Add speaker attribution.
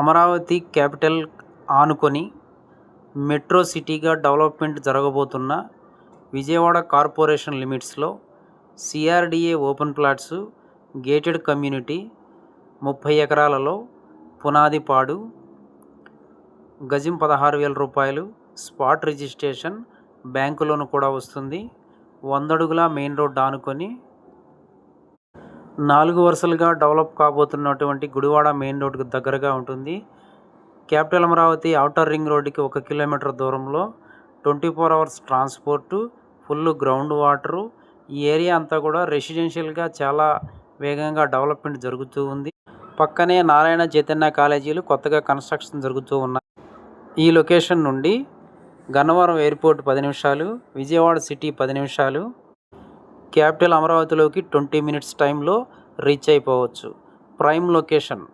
Speaker 1: Amaravati capital ఆనుకొని metro సిటీగా development జరగబోతున్న విజయవాడ కార్పొరేషన్ లిమిట్స్లో CRDA open plots gated community 30 ఎకరాలలో పునాదిపాడు గజం 16,000 రూపాయలు. స్పాట్ రిజిస్ట్రేషన్, బ్యాంకు లోన్ కూడా వస్తుంది. 100 అడుగుల మెయిన్ రోడ్ ఆనుకొని 4 వరుసలుగా డెవలప్ కాబోతున్నటువంటి గుడివాడ మెయిన్ రోడ్డుకు దగ్గరగా ఉంటుంది. క్యాపిటల్ అమరావతి ఔటర్ రింగ్ రోడ్డుకి 1 కిలోమీటర్ దూరంలో 24 hours transport, full ground water. ఈ ఏరియా అంతా కూడా రెసిడెన్షియల్గా చాలా వేగంగా డెవలప్మెంట్ జరుగుతూ ఉంది. పక్కనే నారాయణ చైతన్య కాలేజీలు కొత్తగా కన్స్ట్రక్షన్ జరుగుతూ ఉన్నాయి. ఈ లొకేషన్ నుండి గన్నవరం ఎయిర్పోర్ట్ 10 నిమిషాలు, విజయవాడ సిటీ 10 నిమిషాలు, క్యాపిటల్ అమరావతిలోకి 20 మినిట్స్ టైంలో రీచ్ అయిపోవచ్చు. Prime location.